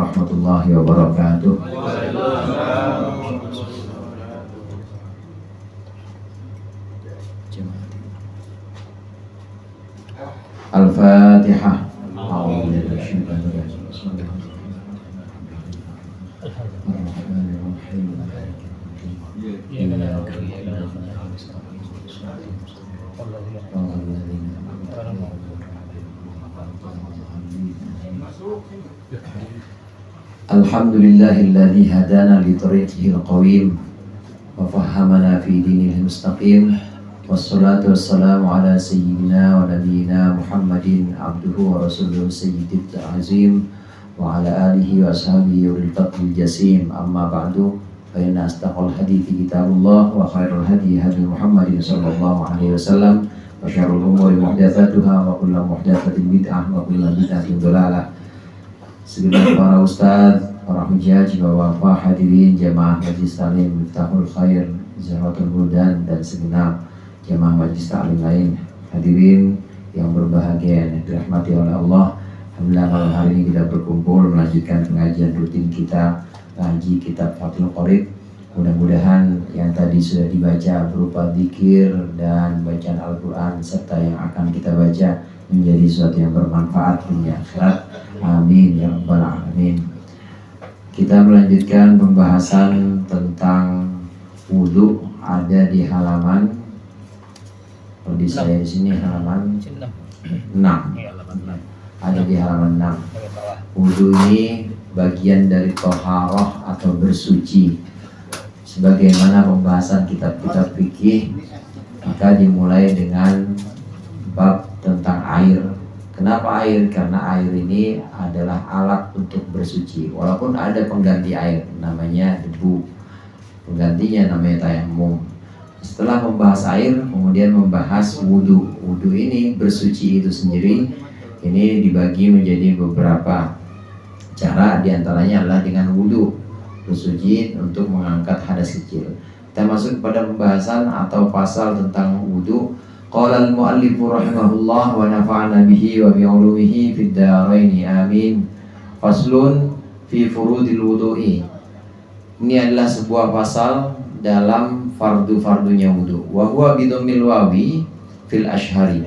warahmatullahi wabarakatuh. Al-Fatihah. Alhamdulillahilladzi hadana li tariqihil qawim wa fahhamana fi dinihil mustaqim. Wassalatu wassalamu ala sayyidina wa nabiyyina Muhammadin abduhu wa rasuluhu sayyidil azim wa ala alihi wa ashabihi ulil fadlil jasim. Amma ba'du, fa inna asdaqal hadithi kitabullah wa khairul hadi hadi Muhammadin sallallahu alaihi wasallam wa syarrul umuri muhdatsatuha wa kullu muhdatsatin bid'ah wa kullu bid'atin dhalalah. Segenap para ustaz, para hujjaj, bapak hadirin jamaah Majlis Ta'lim Miftahul Khair, Zahratul Hudan, dan segenap jamaah Majlis Ta'lim lain. Hadirin yang berbahagia yang dirahmati oleh Allah, alhamdulillah malam hari ini kita berkumpul melanjutkan pengajian rutin kita, ngaji kitab Fathul Qorib. Mudah-mudahan yang tadi sudah dibaca berupa zikir dan bacaan Al-Quran serta yang akan kita baca menjadi sesuatu yang bermanfaat dunia akhirat. Amin ya rabbal alamin. Kita melanjutkan pembahasan tentang wudu, ada di halaman, kalau di saya di sini halaman 6. Ada di halaman 6. Wudu ini bagian dari toharoh atau bersuci. Sebagaimana pembahasan kitab-kitab fikih, maka dimulai dengan bab tentang air. Kenapa air? Karena air ini adalah alat untuk bersuci. Walaupun ada pengganti air, namanya debu. Penggantinya namanya tayamum. Setelah membahas air, kemudian membahas wudu. Wudu ini bersuci itu sendiri. Ini dibagi menjadi beberapa cara. Diantaranya adalah dengan wudu, bersuci untuk mengangkat hadas kecil. Kita masuk kepada pembahasan atau pasal tentang wudu. Qala al-mu'allifu rahimahullah wa nafa'ana bihi wa bi'ulumihi fid dharaini amin. Faslun fi furudil wudu'i. Ini adalah sebuah pasal dalam fardu-fardunya wudu. Wa huwa bidomil wawi fil ashhari.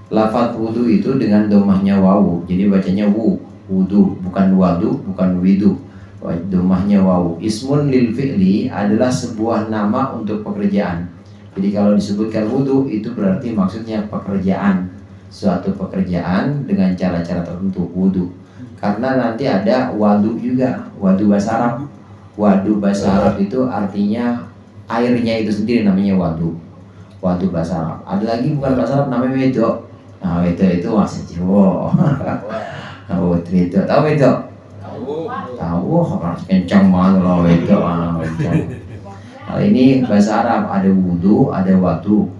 Lafaz wudu itu dengan domahnya wawu. Jadi bacanya wudu, bukan wadu, bukan widu. Domahnya wawu. Ismun lil fi'li adalah sebuah nama untuk pekerjaan. Jadi kalau disebutkan wudu itu berarti maksudnya pekerjaan, suatu pekerjaan dengan cara-cara tertentu, wudu. Karena nanti ada wadu juga, wadu bahasa Arab. Wadu bahasa Arab itu artinya airnya itu sendiri namanya wadu. Wadu bahasa Arab. Ada lagi bukan bahasa Arab namanya wedok. Nah wedok itu bahasa Jawa. Wedok, tahu wedok? Tahu, harus kencang banget loh wedok. Nah, ini bahasa Arab, ada wudu, ada wadu.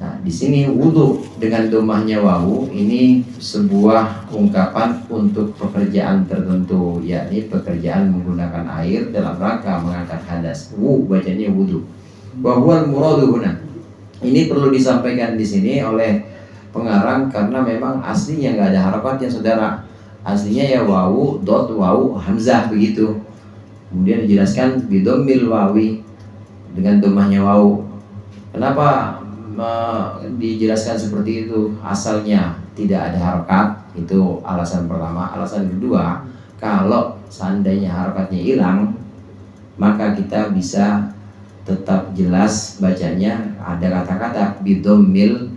Nah, di sini wudu dengan domahnya wawu ini sebuah ungkapan untuk pekerjaan tertentu, yakni pekerjaan menggunakan air dalam rangka mengangkat hadas. Bacanya wudu. Bahwa muradu huna. Ini perlu disampaikan di sini oleh pengarang karena memang aslinya nggak ada harokatnya, saudara. Aslinya ya wawu, dot, wawu, hamzah begitu. Kemudian dijelaskan bidomil wawi, dengan domahnya wawu. Kenapa dijelaskan seperti itu? Asalnya tidak ada harokat, itu alasan pertama. Alasan kedua, kalau seandainya harokatnya hilang, maka kita bisa tetap jelas bacanya ada kata-kata bidomil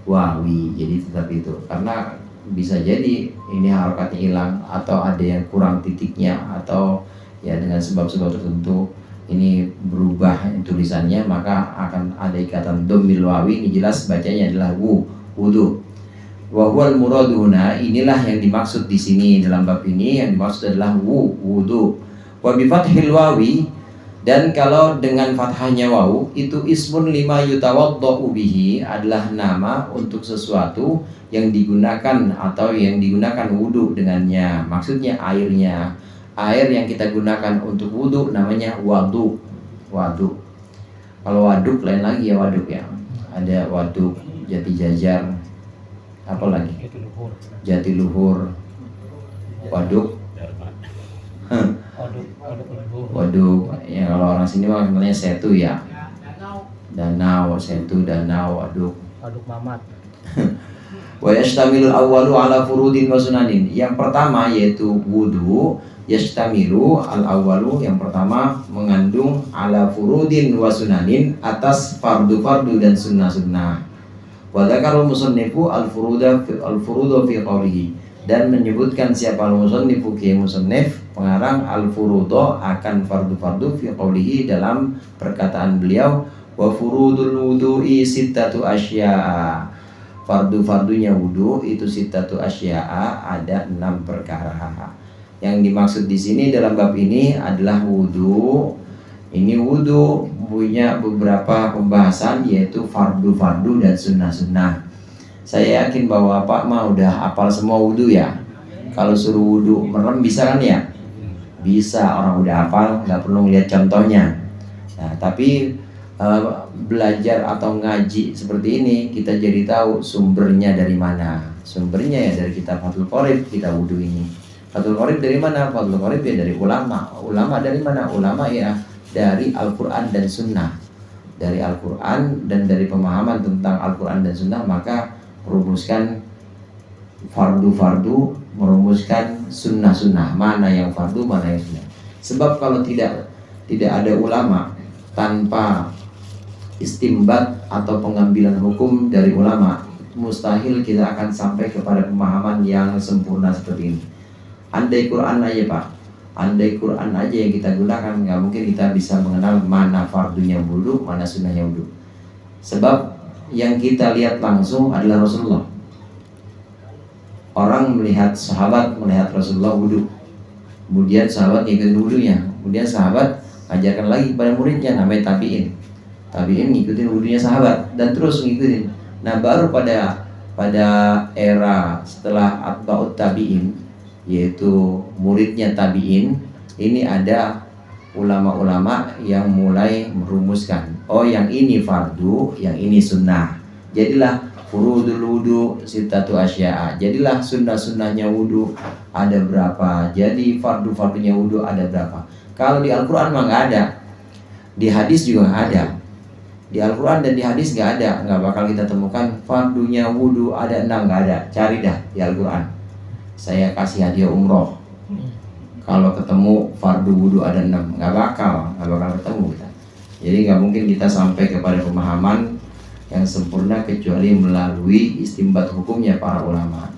wawi. Jadi tetap itu. Karena bisa jadi ini harokatnya hilang, atau ada yang kurang titiknya, atau ya dengan sebab-sebab tertentu ini berubah tulisannya, maka akan ada ikatan domil wawi. Ini jelas bacanya adalah wudu. Wa huwal muraduna, inilah yang dimaksud di sini dalam bab ini. Yang dimaksud adalah wudu. Wa bi fathil wawi, dan kalau dengan fathahnya wawu itu ismun lima yutawaddau bihi, adalah nama untuk sesuatu yang digunakan atau yang digunakan wudu dengannya. Maksudnya airnya. Air yang kita gunakan untuk wudu namanya wadu. Kalau waduk lain lagi ya waduk ya. Ada waduk Jati Jajar, apa lagi? Jatiluhur, waduk Waduk. Ya kalau orang sini mah namanya setu ya. Danau, setu, danau, waduk. Waduk Mamat. Wa yastamilul awwalu ala furudin wa sunanin. Yang pertama yaitu wudu. Yastamilu al-awwalu, yang pertama mengandung ala furudin wa sunanin, atas fardu-fardu dan sunnah-sunnah. Wa dzakarul musannifu al-furuda fi qawlihi, dan menyebutkan siapa al-musannifu ki musannif pengarang al-furuda akan fardu-fardu fi qawlihi dalam perkataan beliau, wa furudul wudu'i sittatu asya'a. Fardu-fardunya wudu itu sittatu asya'a, ada 6 perkara. Yang dimaksud di sini dalam bab ini adalah wudu. Ini wudu punya beberapa pembahasan, yaitu fardu-fardu dan sunnah-sunnah. Saya yakin bahwa Pak mah udah hafal semua wudu ya. Kalau suruh wudu merem bisa kan ya? Bisa, orang udah hafal, nggak perlu lihat contohnya. Nah, tapi belajar atau ngaji seperti ini kita jadi tahu sumbernya dari mana. Sumbernya ya dari kitab Fathul Qorib kita wudu ini. Fathul Qorib dari mana? Fathul Qorib ya dari ulama. Ulama dari mana? Ulama ya dari Al-Quran dan Sunnah. Dari Al-Quran dan dari pemahaman tentang Al-Quran dan Sunnah, maka merumuskan fardu-fardu, merumuskan sunnah-sunnah, mana yang fardu, mana yang sunnah. Sebab kalau tidak ada ulama, tanpa istimbat atau pengambilan hukum dari ulama, mustahil kita akan sampai kepada pemahaman yang sempurna seperti ini. Andai Quran aja Pak, andai Quran aja yang kita gunakan, nggak mungkin kita bisa mengenal mana fardunya wudu, mana sunnahnya wudu. Sebab yang kita lihat langsung adalah Rasulullah. Orang melihat sahabat, melihat Rasulullah wudu, kemudian sahabat ngikutin wudunya, kemudian sahabat ajarkan lagi pada muridnya, namanya tabi'in. Tabi'in ngikutin wudunya sahabat dan terus ngikutin. Nah, baru pada era setelah atba'ut tabi'in, yaitu muridnya tabi'in, ini ada ulama-ulama yang mulai merumuskan, oh yang ini fardu, yang ini sunnah. Jadilah furudul wudu sittatu asya'a. Jadilah sunnah-sunnahnya wudu ada berapa, jadi fardu-fardunya wudu ada berapa. Kalau di Al-Quran mah nggak ada, di hadis juga nggak ada. Di Al-Quran dan di hadis nggak ada, nggak bakal kita temukan fardunya wudu ada 6, nggak ada. Cari dah di Al-Quran. Saya kasih hadiah umroh, kalau ketemu fardu wudu ada 6, nggak bakal ketemu kita. Jadi nggak mungkin kita sampai kepada pemahaman yang sempurna kecuali melalui istimbat hukumnya para ulama.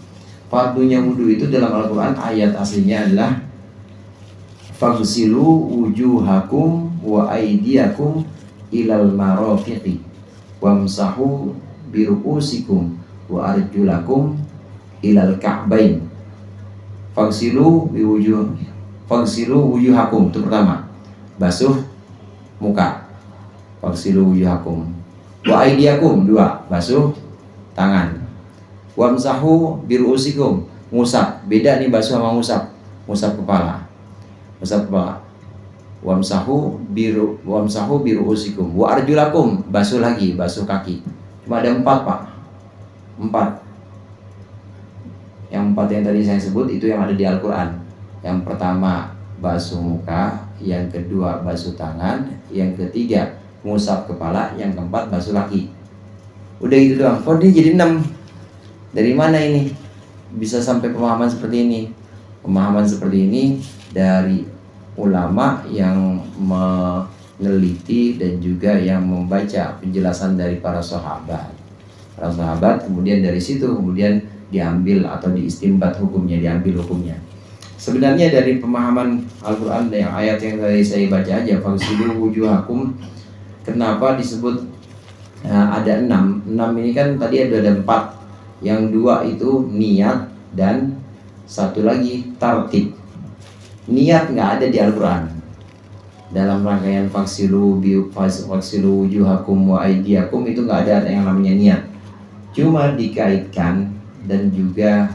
Fardunya wudu itu dalam Al-Quran ayat aslinya adalah faghsilu wujuhakum wa aydiyakum ilal marafiqi wamsahu biru'usikum wa arjulakum ilal ka'bain. Faghsilu wujuhakum itu pertama, basuh muka. Faghsilu wujuhakum wa aydiyakum, 2, basuh tangan. Wamsahu biru'usikum, ngusap. Beda nih basuh sama ngusap. Ngusap kepala. Ngusap kepala. Wamsahu biru'usikum wa arjulakum, basuh lagi, basuh kaki. Cuma ada 4 Pak. 4. Yang 4 yang tadi saya sebut itu yang ada di Al-Quran. Yang pertama basuh muka, yang kedua basuh tangan, yang ketiga ngusap kepala, yang keempat basuh kaki. Udah gitu doang. Kok dia jadi 6? Dari mana ini bisa sampai pemahaman seperti ini? Pemahaman seperti ini dari ulama yang meneliti dan juga yang membaca penjelasan dari para sahabat. Para sahabat kemudian dari situ kemudian diambil atau diistimbat hukumnya, diambil hukumnya. Sebenarnya dari pemahaman Al-Quran yang ayat yang tadi saya baca aja, faghsilu wujuhakum, kenapa disebut ada 6? 6 ini kan tadi ada 4. Yang 2 itu niat dan satu lagi tartib. Niat nggak ada di Al-Quran. Dalam rangkaian faghsilu wujuhakum wa aydiyakum itu nggak ada yang namanya niat. Cuma dikaitkan dan juga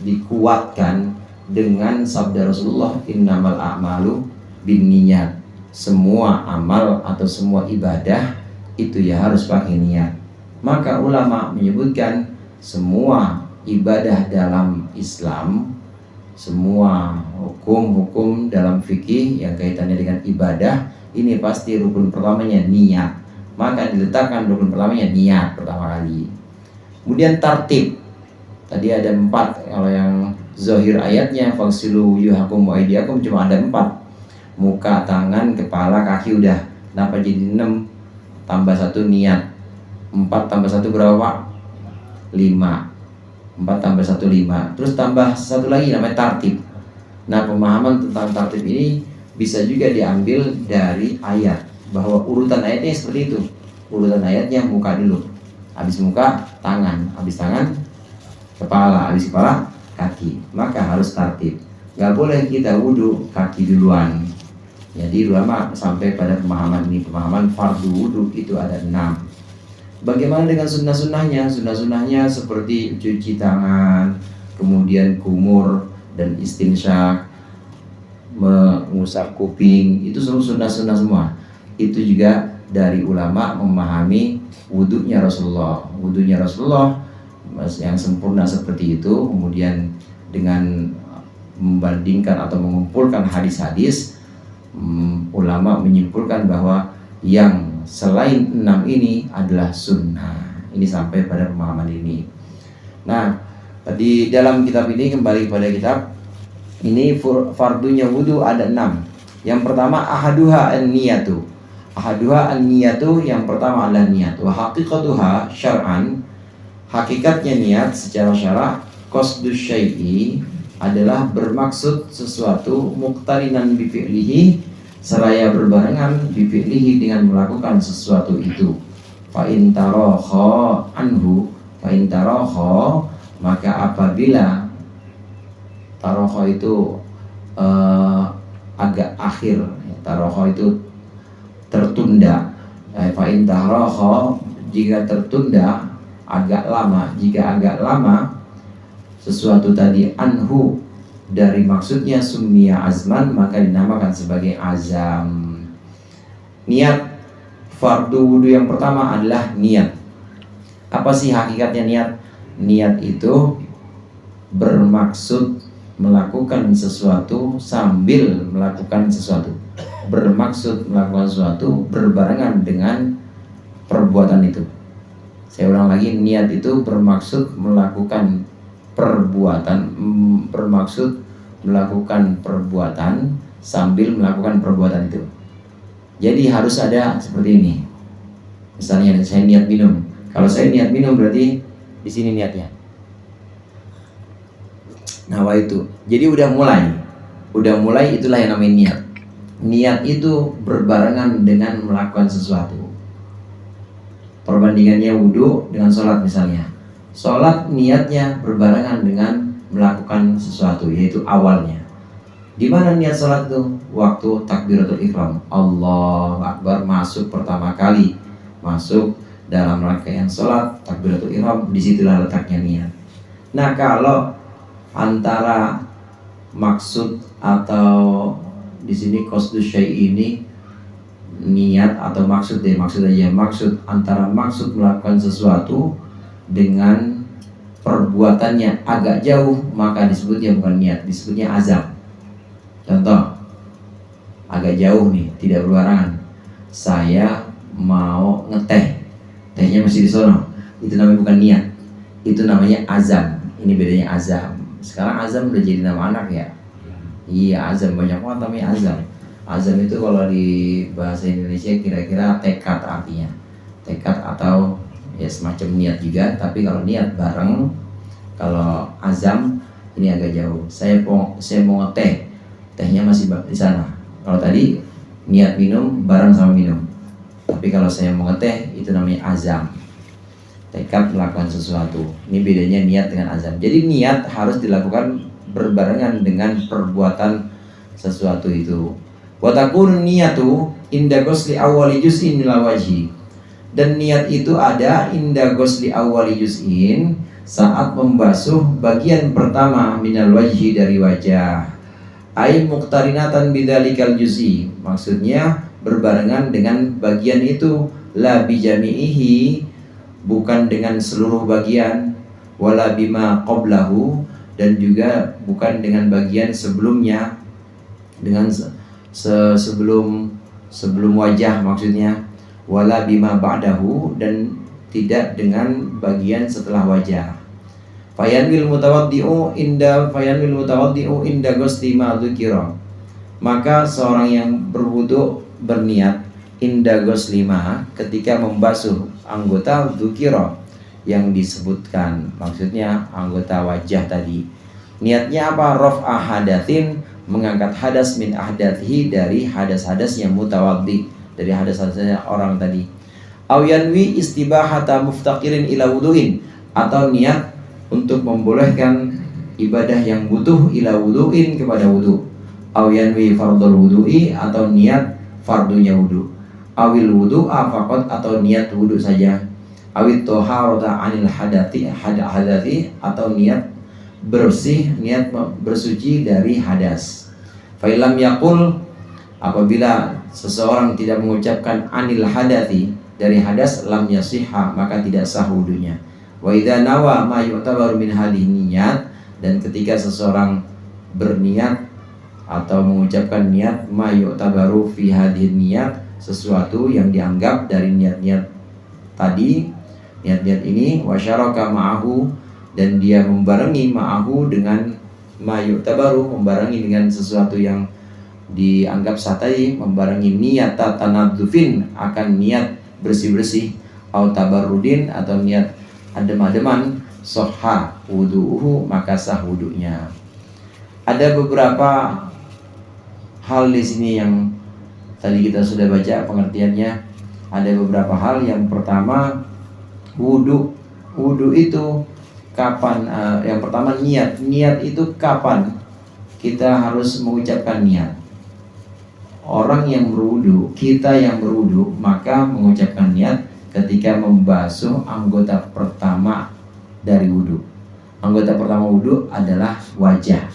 dikuatkan dengan sabda Rasulullah, innamal a'malu binniyat. Semua amal atau semua ibadah itu ya harus pakai niat. Maka ulama menyebutkan semua ibadah dalam Islam Semua hukum-hukum dalam fikih yang kaitannya dengan ibadah ini pasti rukun pertamanya niat. Maka diletakkan rukun pertamanya niat pertama kali. Kemudian tartib. Tadi ada 4. Kalau yang zahir ayatnya fagsilu wujuhakum wa aydiyakum cuma ada 4. Muka, tangan, kepala, kaki udah. Kenapa jadi 6? Tambah 1 niat. 4 tambah 1 berapa Pak? 5. 4 tambah 1 5. Terus tambah 1 lagi namanya tartib. Nah, pemahaman tentang tartib ini bisa juga diambil dari ayat, bahwa urutan ayatnya seperti itu. Urutan ayatnya muka dulu, habis muka tangan, habis tangan kepala, habis kepala kaki. Maka harus tartib. Gak boleh kita wudhu kaki duluan. Jadi ulama sampai pada pemahaman ini, pemahaman fardu wudhu itu ada 6. Bagaimana dengan sunnah-sunnahnya? Sunnah-sunnahnya seperti cuci tangan, kemudian kumur dan istinsyak, mengusap kuping, itu semua sunnah-sunnah semua. Itu juga dari ulama memahami wudhunya Rasulullah. Wudhunya Rasulullah yang sempurna seperti itu. Kemudian dengan membandingkan atau mengumpulkan hadis-hadis, ulama menyimpulkan bahwa yang selain 6 ini adalah sunnah. Ini sampai pada pemahaman ini. Nah, tadi dalam kitab ini, kembali kepada kitab ini, fardunya wudu ada 6. Yang pertama ahaduha an-niyatu. Ahaduha an-niyatu, yang pertama adalah niat. Wa haqiqatuha syar'an, hakikatnya niat secara syara' qasdus syai'i, adalah bermaksud sesuatu, muqtarinan bi fi'lihi, seraya berbarengan bi fi'lihi, dengan melakukan sesuatu itu. Fa in tarakha anhu, fa in tarakha, maka apabila tarakha itu agak akhir, tarakha itu tertunda. Fa in tarakha, jika tertunda agak lama, jika agak lama sesuatu tadi, anhu, dari maksudnya, summiya azman, maka dinamakan sebagai azam. Niat fardu wudu yang pertama adalah niat. Apa sih hakikatnya niat? Niat itu bermaksud melakukan sesuatu sambil melakukan sesuatu. Bermaksud melakukan sesuatu berbarengan dengan perbuatan itu. Saya ulang lagi, niat itu bermaksud melakukan perbuatan, bermaksud melakukan perbuatan sambil melakukan perbuatan itu. Jadi harus ada seperti ini. Misalnya saya niat minum. Kalau saya niat minum berarti di sini niatnya. Nah, itu. Jadi udah mulai itulah yang namanya niat. Niat itu berbarengan dengan melakukan sesuatu. Perbandingannya wudu dengan sholat misalnya. Sholat niatnya berbarengan dengan melakukan sesuatu, yaitu awalnya. Di mana niat sholat itu? Waktu takbiratul ihram, Allahu Akbar, masuk pertama kali, masuk dalam rangkaian sholat takbiratul ihram, disitulah letaknya niat. Nah, kalau antara maksud atau di sini qasdus syai' ini niat atau maksud aja, maksud, antara maksud melakukan sesuatu dengan perbuatannya agak jauh, maka disebutnya bukan niat, disebutnya azam. Contoh, agak jauh nih, tidak berbarengan. Saya mau ngeteh, tehnya masih di sono, itu namanya bukan niat, itu namanya azam. Ini bedanya azam. Sekarang azam udah jadi nama anak ya. Iya, azam, banyak banget namanya azam. Azam itu kalau di bahasa Indonesia kira-kira tekad artinya. Tekad atau ya semacam niat juga, tapi kalau niat bareng. Kalau azam ini agak jauh. Saya mau ngeteh, tehnya masih di sana. Kalau tadi niat minum bareng sama minum. Tapi kalau saya mau ngeteh, itu namanya azam. Tekad melakukan sesuatu. Ini bedanya niat dengan azam. Jadi niat harus dilakukan berbarengan dengan perbuatan sesuatu itu. Wa takunu niyatu inda ghusli awwali juz'in minal wajhi. Dan niat itu ada inda ghusli awwali juz'in, saat membasuh bagian pertama minal wajhi, dari wajah. Ai muqtarinatan bidzalikal juz'i, maksudnya berbarengan dengan bagian itu, la bijami'ihi, bukan dengan seluruh bagian, wala bima qablahu, dan juga bukan dengan bagian sebelumnya, dengan sebelum wajah maksudnya, wala bima ba'dahu, dan tidak dengan bagian setelah wajah. Fayanwil mutawaddi'u inda ghusli ma dzukira. Maka seorang yang berwudu berniat inda ghusli ma, ketika membasuh anggota dzukira yang disebutkan, maksudnya anggota wajah tadi. Niatnya apa? Raf'a hadatsin, mengangkat hadas min ahdatsihi, dari hadas-hadas yang mutawaddi, dari hadas-hadasnya orang tadi. Aw yanwi istibahata muftaqirin ila wudu'in, atau niat untuk membolehkan ibadah yang butuh ila wudu'in, kepada wudu. Aw yanwi fardhul wudu'i, atau niat fardunya wudu. Awil wudu'a faqat, atau niat wudu saja. Awit toharata anil hadathi, atau niat bersih, niat bersuci dari hadas. Fa'ilam yaqul, apabila seseorang tidak mengucapkan anil hadathi, dari hadas, lam yasihha, maka tidak sah wudunya. Wa idza nawa ma yu'tabaru min hadhihi niyat, dan ketika seseorang berniat atau mengucapkan niat ma yu'tabaru fi hadhihi niyat, sesuatu yang dianggap dari niat-niat tadi, niat-niat ini, wa syaraka ma'ahu, dan dia membarengi ma'ahu dengan ma yu'tabaru, membarengi dengan sesuatu yang dianggap sah tadi, membarengi niat tanadzufin, akan niat bersih-bersih, au tabarrudin, atau niat adem-ademan, sahha wudu'uhu, maka sah wudunya. Ada beberapa hal di sini yang tadi kita sudah baca pengertiannya. Ada beberapa hal. Yang pertama, wudu itu kapan? Yang pertama, niat itu kapan kita harus mengucapkan niat? Orang yang berwudu, kita yang berwudu, maka mengucapkan niat ketika membasuh anggota pertama dari wudu. Anggota pertama wudu adalah wajah.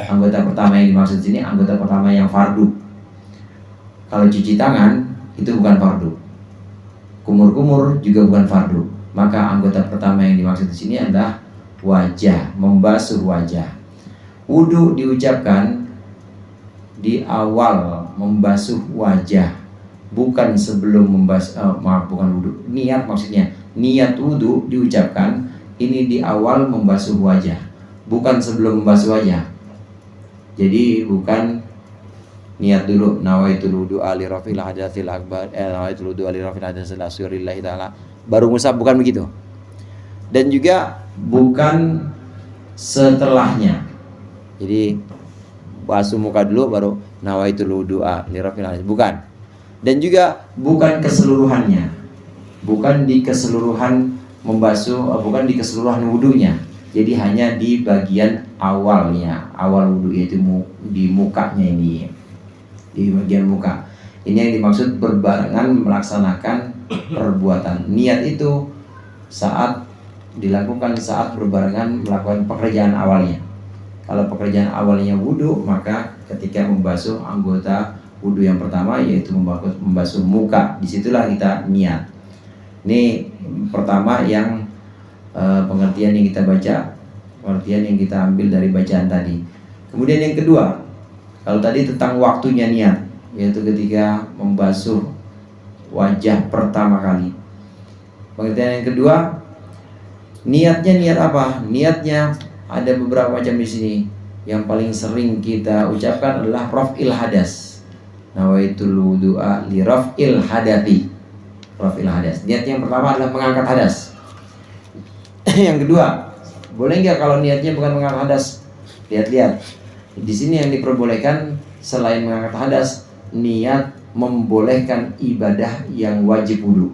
Anggota pertama yang dimaksud sini, anggota pertama yang fardu. Kalau cuci tangan itu bukan fardu, kumur-kumur juga bukan fardu. Maka anggota pertama yang dimaksud di sini adalah wajah, membasuh wajah. Wudu diucapkan di awal membasuh wajah, bukan sebelum membasuh. Bukan wudu. Niat maksudnya, niat wudu diucapkan ini di awal membasuh wajah, bukan sebelum membasuh wajah. Jadi bukan niat dulu nawaitul wudu'a li rafil hadatsil akbar, nawaitul wudu'a li rafil hadatsil asghar lillahi ta'ala, baru ngusap, bukan begitu. Dan juga bukan setelahnya. Jadi basuh muka dulu baru nawaitul wudu'a li rafil hadatsil, bukan. Dan juga bukan keseluruhannya. Bukan di keseluruhan membasuh, bukan di keseluruhan wudunya. Jadi hanya di bagian awalnya, awal wudu, yaitu di mukanya ini, di bagian muka. Ini yang dimaksud berbarengan melaksanakan perbuatan. Niat itu saat dilakukan saat berbarengan melakukan pekerjaan awalnya. Kalau pekerjaan awalnya wudu, maka ketika membasuh anggota wudu yang pertama, yaitu membasuh muka, disitulah kita niat. Ini pertama yang pengertian yang kita baca, pengertian yang kita ambil dari bacaan tadi. Kemudian yang kedua, kalau tadi tentang waktunya niat, yaitu ketika membasuh wajah pertama kali. Pengertian yang kedua, niatnya niat apa? Niatnya ada beberapa macam di sini. Yang paling sering kita ucapkan adalah raf'il hadas. Nawaitul wudu'a li raf'il hadati. Raf'il hadas. Niat yang pertama adalah mengangkat hadas. Yang kedua, boleh nggak kalau niatnya bukan mengangkat hadas? Lihat-lihat. Di sini yang diperbolehkan selain mengangkat hadas, niat membolehkan ibadah yang wajib wudu.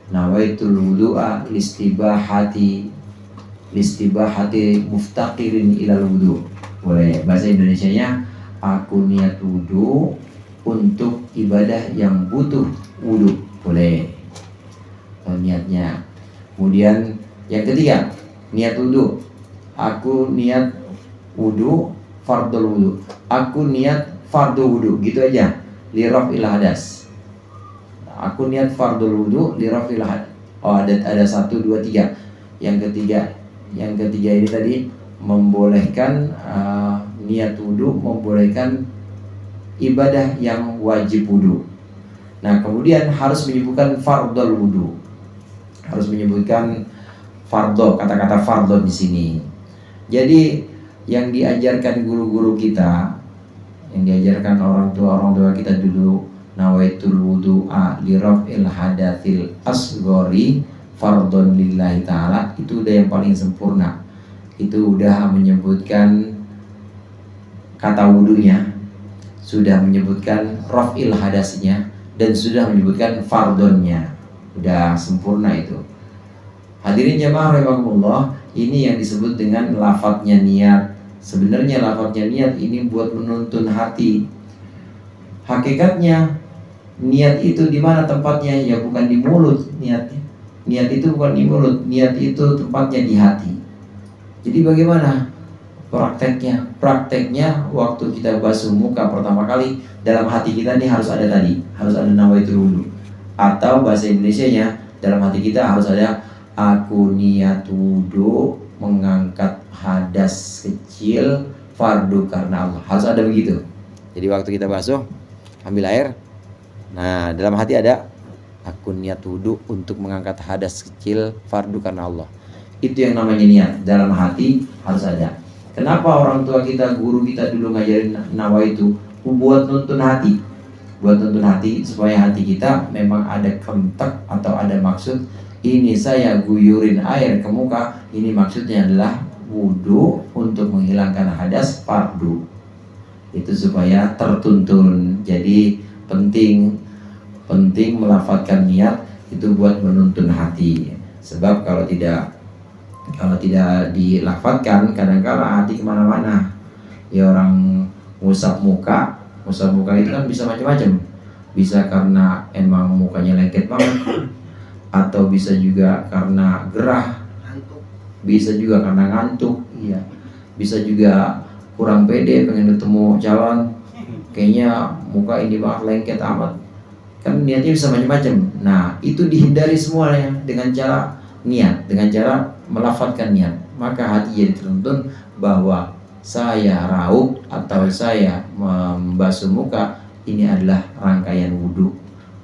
Nawaitul wudu'a listibahati muftaqirin ilal wudu. Boleh. Bahasa Indonesianya, aku niat wudu untuk ibadah yang butuh wudu. Boleh. Niatnya. Kemudian yang ketiga, niat wudu. Aku niat wudu fardul wudu. Aku niat fardu wudu, gitu aja. Li raf'il hadas. Aku niat fardul wudu li raf'il hadas. Oh, ada 1, 2, 3. Yang ketiga Yang ketiga ini tadi membolehkan niat wudhu, membolehkan ibadah yang wajib wudhu. Nah, kemudian harus menyebutkan fardhul wudhu, harus menyebutkan fardho, kata-kata fardho di sini. Jadi yang diajarkan guru-guru kita, yang diajarkan orang tua kita dulu, nawaitul wudu'a li raf'il hadatsil asghari fardhon lillahi ta'ala, itu udah yang paling sempurna. Itu udah menyebutkan kata wudunya, sudah menyebutkan raf'il hadasnya, dan sudah menyebutkan fardhonnya. Udah sempurna itu. Hadirin jamaah rahimakumullah, ini yang disebut dengan lafadznya niat. Sebenarnya lafadznya niat ini buat menuntun hati. Hakikatnya niat itu di mana tempatnya? Ya bukan di mulut niatnya. Niat itu bukan di mulut, niat itu tempatnya di hati. Jadi bagaimana prakteknya? Prakteknya waktu kita basuh muka pertama kali, dalam hati kita nih harus ada tadi, harus ada nawaitul wudu. Atau bahasa Indonesianya, dalam hati kita harus ada aku niat wudu mengangkat hadas kecil fardu karena Allah. Harus ada begitu. Jadi waktu kita basuh, ambil air. Nah, dalam hati ada aku niat wudu untuk mengangkat hadas kecil fardu karena Allah. Itu yang namanya niat. Dalam hati harus ada. Kenapa orang tua kita, guru kita dulu ngajarin nawaitu? Buat nuntun hati. Buat nuntun hati supaya hati kita memang ada kontak atau ada maksud. Ini saya guyurin air ke muka, ini maksudnya adalah wudu untuk menghilangkan hadas fardu. Itu supaya tertuntun. Jadi penting melafadzkan niat itu buat menuntun hati. Sebab kalau tidak dilafadzkan, kadang-kala hati kemana-mana. Ya orang ngusap muka itu kan bisa macam-macam. Bisa karena emang mukanya lengket banget, atau bisa juga karena gerah, bisa juga karena ngantuk, iya. Bisa juga kurang pede, pengen ketemu calon, kayaknya muka ini banget lengket amat. Kan niatnya bisa macam-macam. Nah, itu dihindari semuanya dengan cara niat, dengan cara melafadzkan niat. Maka hati jadi tertuntun bahwa saya raup atau saya membasuh muka ini adalah rangkaian wudhu,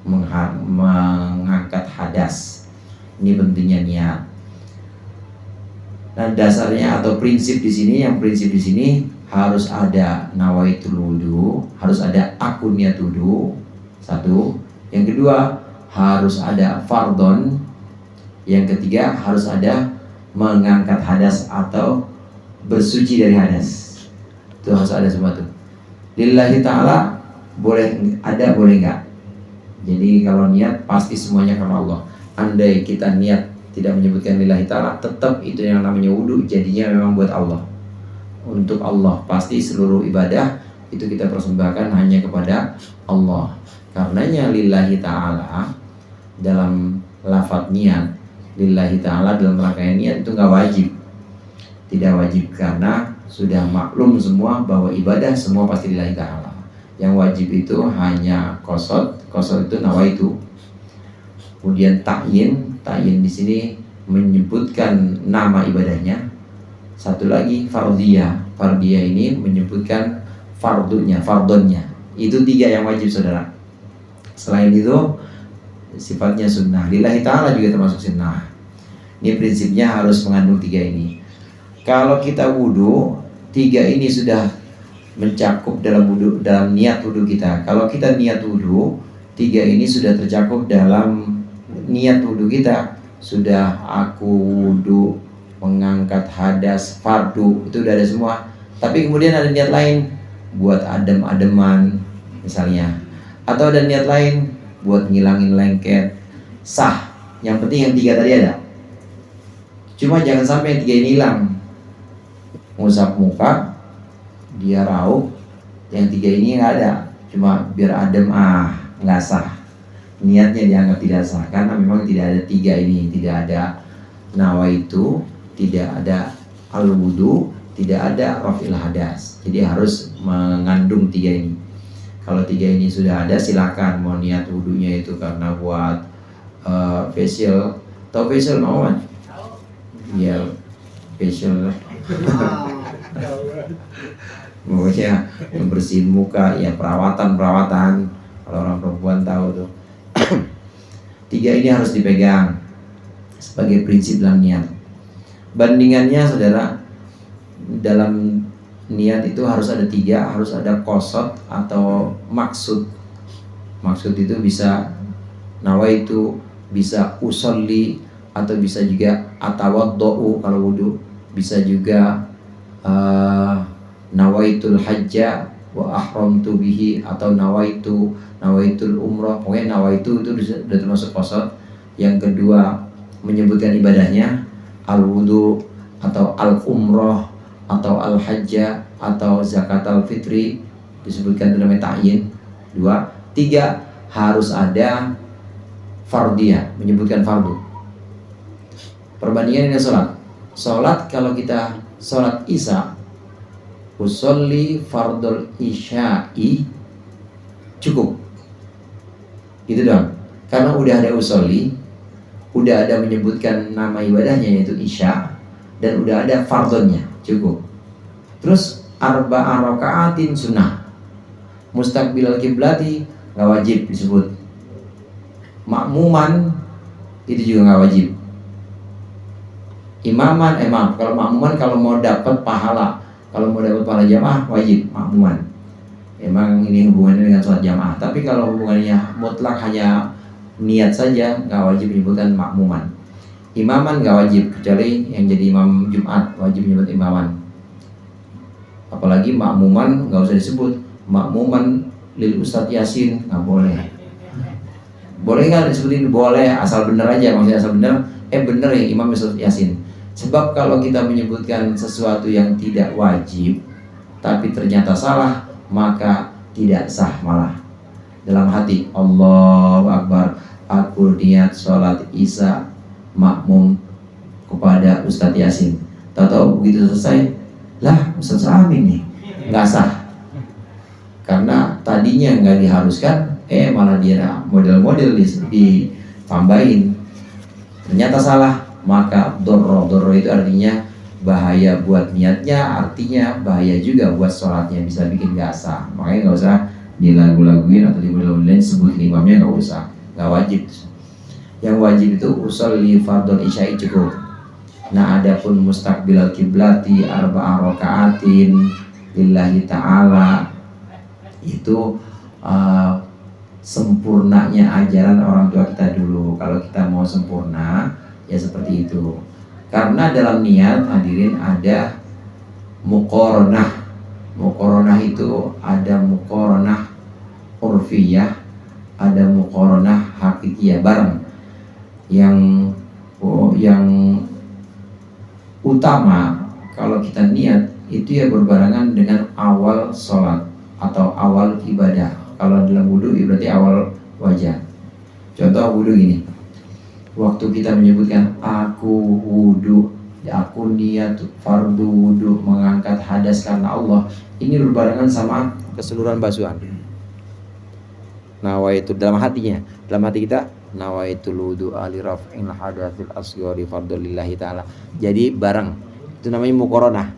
mengangkat hadas. Ini pentingnya niat. Nah, dasarnya atau prinsip di sini, harus ada nawaitul wudu, harus ada aku niat wudu. Satu. Yang kedua, harus ada fardhon. Yang ketiga, harus ada mengangkat hadas atau bersuci dari hadas. Itu harus ada semua tuh. Lillahi ta'ala boleh ada, boleh enggak. Jadi kalau niat pasti semuanya karena Allah. Andai kita niat tidak menyebutkan lillahi ta'ala, tetap itu yang namanya wudu jadinya memang buat Allah. Untuk Allah. Pasti seluruh ibadah itu kita persembahkan hanya kepada Allah. Karenanya lillahi ta'ala dalam lafadz niat, lillahi ta'ala dalam rangkaian niat itu enggak wajib. Tidak wajib karena sudah maklum semua bahwa ibadah semua pasti lillahi ta'ala. Yang wajib itu hanya qasad itu nawaitu. Kemudian ta'yin di sini menyebutkan nama ibadahnya. Satu lagi fardhiyah ini menyebutkan fardhonnya. Itu 3 yang wajib, saudara. Selain itu sifatnya sunnah. Lillahi ta'ala juga termasuk sunnah. Ini prinsipnya harus mengandung 3 ini. Kalau kita wudu, 3 ini sudah mencakup dalam niat wudu kita. Kalau kita niat wudu, 3 ini sudah tercakup dalam niat wudu kita. Sudah aku wudu mengangkat hadas fardu, itu udah ada semua. Tapi kemudian ada niat lain buat adem-ademan misalnya, atau ada niat lain buat ngilangin lengket, sah. Yang penting yang 3 tadi ada. Cuma jangan sampai yang 3 ini hilang. Ngusap muka dia raup, yang 3 ini nggak ada, cuma biar adem, nggak sah. Niatnya dianggap tidak sah karena memang tidak ada 3 ini, tidak ada nawaitu, tidak ada al-wudu, tidak ada raf'il hadas. Jadi harus mengandung 3 ini. Kalau 3 ini sudah ada, silakan mau niat wudunya itu karena buat facial. Tahu facial mau kan? Ya, facial, pokoknya membersihin muka, ya perawatan kalau orang perempuan tahu tuh. 3 ini harus dipegang sebagai prinsip dalam niat. Bandingannya saudara, dalam niat itu harus ada 3, harus ada qasad atau maksud. Maksud itu bisa nawaitu, bisa usolli, atau bisa juga atawaddu kalau wudu, bisa juga nawaitul hajja wa ahramtu bihi, atau nawaitul umrah. Pokoknya nawaitu itu sudah termasuk qasad. Yang kedua menyebutkan ibadahnya, al wudu atau al umrah atau al hajjah atau zakat al fitri, disebutkan dalam ta'yin. 2, 3 harus ada fardiyah, menyebutkan fardu. Perbandingan dengan sholat kalau kita sholat isya, usolli fardul isya'i, cukup gitu doang, karena udah ada usolli, udah ada menyebutkan nama ibadahnya yaitu isya, dan udah ada fardonnya, cukup. Terus arba'a raka'atin sunnah, mustaqbilal kiblati nggak wajib disebut, makmuman itu juga nggak wajib, imaman kalau makmuman kalau mau dapat pahala, jamaah wajib makmuman. Emang ini hubungannya dengan sholat jamaah. Tapi kalau hubungannya mutlak hanya niat saja, nggak wajib menyebutkan makmuman. Imaman nggak wajib, kecuali yang jadi imam Jumat wajib menyebut imaman. Apalagi makmuman nggak usah disebut, makmuman lil Ustadz Yasin nggak boleh. Boleh nggak disebutin? Boleh, asal bener aja. Maksudnya asal bener, bener ya Imam Ustadz Yasin. Sebab kalau kita menyebutkan sesuatu yang tidak wajib tapi ternyata salah, maka tidak sah malah. Dalam hati, Allahu Akbar, aku niat sholat isya makmum kepada Ustadz Yasin. Tahu-tahu begitu selesai, lah Ustadz Amin nih, nggak sah. Karena tadinya nggak diharuskan, malah dia model-model ditambahin. Ternyata salah, maka dorro itu artinya bahaya buat niatnya, artinya bahaya juga buat sholatnya, bisa bikin gak sah. Makanya gak usah dilagu-laguin atau dilagu-laguin sebutin imamnya, gak usah, gak wajib. Yang wajib itu usolli fardul isya'i cukup. Nah adapun mustaqbilal kiblati arba'a raka'atin lillahi ta'ala, itu sempurnanya ajaran orang tua kita dulu. Kalau kita mau sempurna ya seperti itu. Karena dalam niat hadirin ada muqaranah. Muqaranah itu ada muqaranah urfiyah, ada muqaranah hakikiyah, bareng. Yang utama kalau kita niat itu ya berbarengan dengan awal sholat atau awal ibadah. Kalau dalam wudu berarti awal wajah. Contoh wudu gini, waktu kita menyebutkan aku wudu, aku niat fardu wudu, mengangkat hadas karena Allah, ini berbarengan sama keseluruhan basuhan. Nawaitu dalam hatinya, dalam hati kita, nawaitul wudu ali raf'il hadatsil asghari fardlillahi ta'ala. Jadi bareng, itu namanya muqaranah.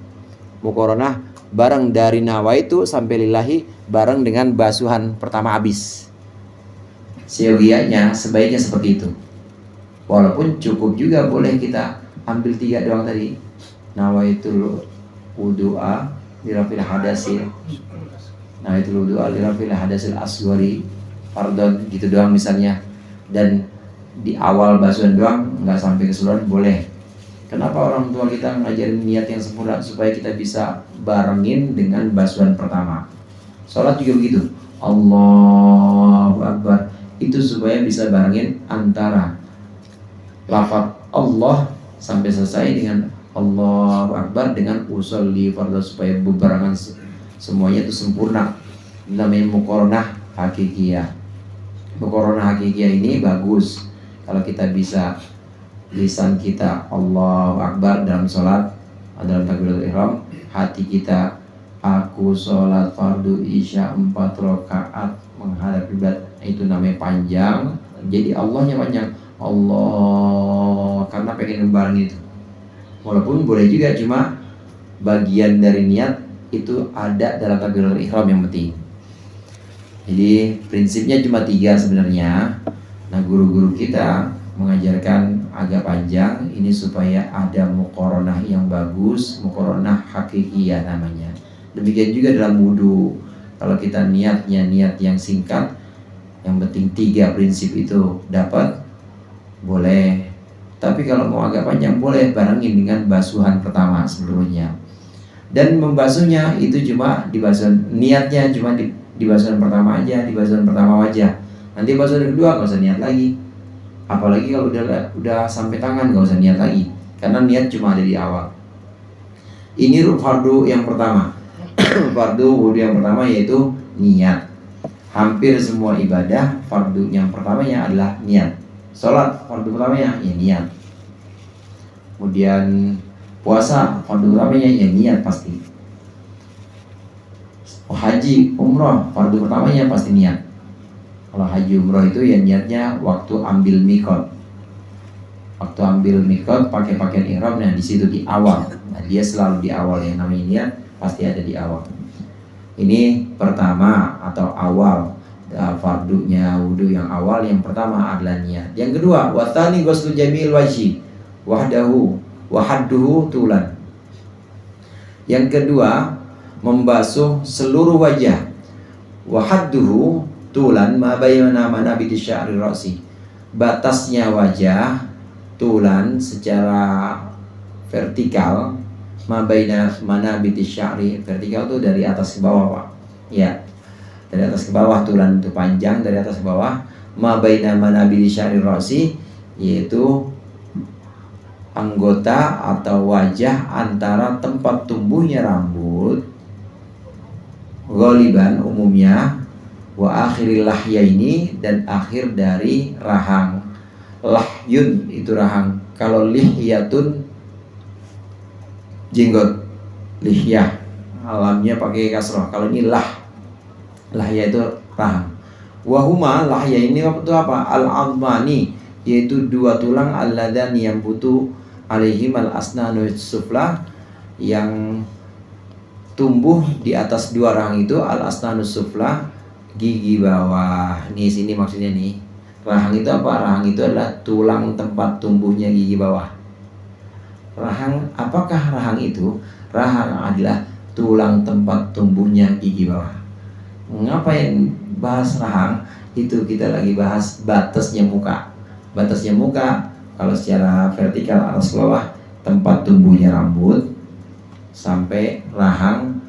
Muqaranah bareng dari nawaitu sampai lillahi, bareng dengan basuhan pertama habis. Seyogianya sebaiknya seperti itu. Walaupun cukup juga boleh kita ambil 3 doang tadi. Nawaitul wudu'a lirafil hadasil, nawaitul wudu'a lirafil hadasil asghari fardon, gitu doang misalnya. Dan di awal basuhan doang, nggak sampai keseluruhan, boleh. Kenapa orang tua kita ngajarin niat yang sempurna? Supaya kita bisa barengin dengan basuhan pertama. Sholat juga begitu, Allahu Akbar, itu supaya bisa barengin antara lafaz Allah sampai selesai dengan Allahu Akbar dengan usolli fardhu, supaya bebarengan semuanya itu sempurna. Namanya muqaranah hakikiyah. Muqaranah hakikiyah ini bagus kalau kita bisa lisan kita Allahu Akbar dalam sholat, dalam takbiratul ihram, hati kita aku sholat fardu isya 4 rakaat menghadap kiblat, itu namanya panjang. Jadi Allahnya panjang, Allah, karena pengen ngebareng itu. Walaupun boleh juga, cuma bagian dari niat itu ada dalam takbiratul ihram yang penting. Jadi prinsipnya cuma 3 sebenarnya. Nah, guru-guru kita mengajarkan agak panjang ini supaya ada muqaranah yang bagus, muqaranah hakikiyah namanya. Demikian juga dalam wudu. Kalau kita niatnya niat yang singkat, yang penting 3 prinsip itu dapat, boleh. Tapi kalau mau agak panjang, boleh barengin dengan basuhan pertama seluruhnya. Dan membasuhnya itu cuma di basuhan, niatnya cuma di basuhan pertama aja, di basuhan pertama wajah. Nanti basuhan kedua nggak usah niat lagi. Apalagi kalau udah sampai tangan nggak usah niat lagi, karena niat cuma ada di awal. Ini fardu yang pertama. Fardu wudu yang pertama yaitu niat. Hampir semua ibadah fardu yang pertamanya adalah niat. Sholat fardu pertamanya ya niat. Kemudian puasa fardu pertamanya ya niat pasti. Haji, umroh fardu pertamanya pasti niat. Kalau haji umroh itu ya niatnya waktu ambil mikot. Waktu ambil mikot pakai pakaian ihram, nah di situ di awal. Nah, dia selalu di awal, yang namanya niat pasti ada di awal. Ini pertama atau awal. Fardunya wudu yang awal yang pertama adalah niat. Yang kedua, wathani ghuslu jamil wajhi wahdahu wahadduhu tulan. Yang kedua, membasuh seluruh wajah. Wahadduhu tulan ma baina manabiti sya'ri ra'si. Batasnya wajah tulan secara vertikal, ma baina manabiti sya'ri. Vertikal itu dari atas ke bawah, Pak. Ya. Dari atas ke bawah, tulan itu panjang dari atas ke bawah. Ma baina manabiti sya'ri ra'si, yaitu anggota atau wajah antara tempat tumbuhnya rambut, ghaliban umumnya, wa akhiril lahyaini, dan akhir dari rahang. Lahyun itu rahang. Kalau lihyatun jenggot, lihyah alamnya pakai kasroh. Kalau ini lahya itu rahang. Wahuma lahya ini itu apa? Al-azmani, yaitu 2 tulang alladani yang butuh alaihim al-asnanu sufla, yang tumbuh di atas 2 rahang itu, al-asnanu sufla, gigi bawah. Nih sini maksudnya nih. Rahang itu apa? Rahang itu adalah tulang tempat tumbuhnya gigi bawah. Rahang, apakah rahang itu? Rahang adalah tulang tempat tumbuhnya gigi bawah. Ngapain bahas rahang? Itu kita lagi bahas batasnya muka. Batasnya muka kalau secara vertikal atas ke bawah, tempat tumbuhnya rambut sampai rahang,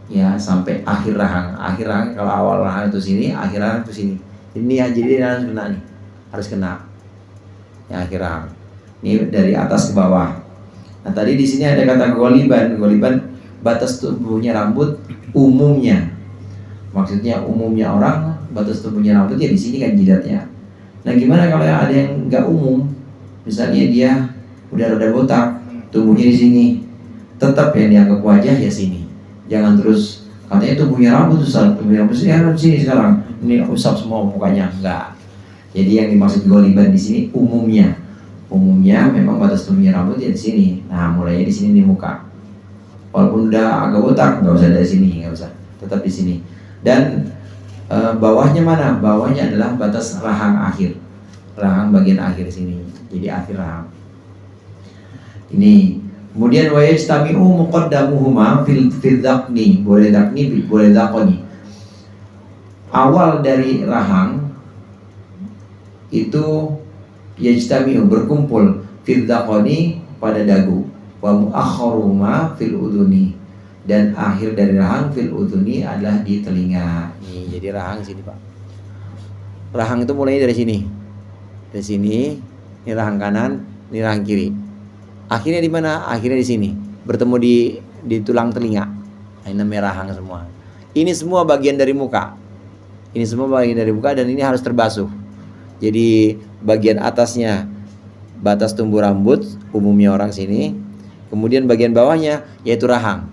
ya sampai akhir rahang. Akhir rahang kalau awal rahang itu sini, akhir rahang itu sini. Ini ya, jadi harus kena nih, harus kena. Ya akhir rahang. Ini dari atas ke bawah. Nah tadi di sini ada kata ghaliban. Ghaliban batas tubuhnya rambut umumnya. Maksudnya umumnya orang, batas tubuhnya rambut ya di sini kan jidatnya. Nah gimana kalau ada yang nggak umum? Misalnya dia udah rada botak, tubuhnya di sini, tetap yang dianggap wajah ya sini. Jangan terus katanya tubuhnya rambut, tubuhnya rambut sini sekarang. Ini usap semua mukanya, enggak. Jadi yang dimaksud ghaliban di sini umumnya. Umumnya memang batas tubuhnya rambut ya di sini. Nah mulainya di sini di muka. Walaupun udah agak botak, nggak usah dari sini, nggak usah. Tetap di sini. Dan bawahnya mana? Bawahnya adalah batas rahang akhir, rahang bagian akhir sini. Jadi akhir rahang. Ini. Kemudian wa yajtami'u muqaddamuhuma fil dhaqni, boleh dhaqni, boleh dhaqni. Awal dari rahang itu yajtami'u, berkumpul, fil dhaqni, pada dagu, wa mu'akhkharuhuma fil udhuni, dan akhir dari rahang fil udhuni adalah di telinga. Nih, jadi rahang sini, Pak. Rahang itu mulainya dari sini. Dari sini, ini rahang kanan, ini rahang kiri. Akhirnya di mana? Akhirnya di sini. Bertemu di tulang telinga. Ini namanya rahang semua. Ini semua bagian dari muka. Ini semua bagian dari muka dan ini harus terbasuh. Jadi bagian atasnya batas tumbuh rambut umumnya orang sini. Kemudian bagian bawahnya yaitu rahang.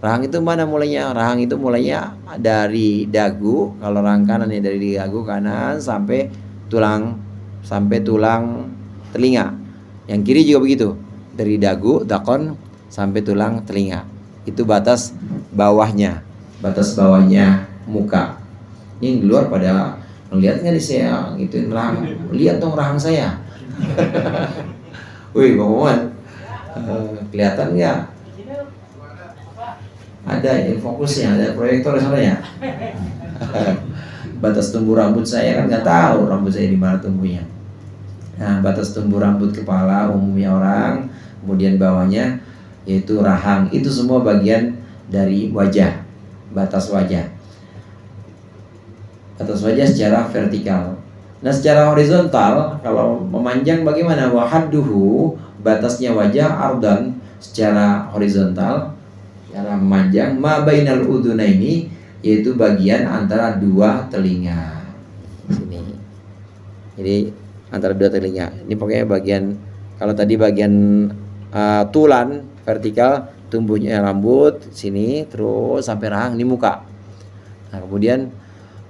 Rahang itu mana mulainya? Rahang itu mulainya dari dagu. Kalau rahang kanan ya dari dagu kanan sampai tulang telinga. Yang kiri juga begitu. dari dagu, dakon sampai tulang telinga. Itu batas bawahnya. Batas bawahnya muka. Ini di luar pada ngeliat nggak nih saya gitu, rahang. Lihat dong rahang saya. Wih, Bang Muhammad, kelihatan nggak? Ada ini fokusnya, ada proyektor di sana ya. Batas tumbuh rambut saya kan nggak tahu rambut saya di mana tumbuhnya. Nah, batas tumbuh rambut kepala umumnya orang, kemudian bawahnya yaitu rahang, itu semua bagian dari wajah, batas wajah. Batas wajah secara vertikal. Nah, secara horizontal kalau memanjang bagaimana? Wahadduhu, batasnya wajah ardan secara horizontal, secara memanjang, ma bainal udunaini, yaitu bagian antara dua telinga. Sini. Jadi antara dua telinga. Ini pokoknya bagian, kalau tadi bagian tulan vertikal, tumbuhnya rambut sini terus sampai rahang, ini muka. Nah, kemudian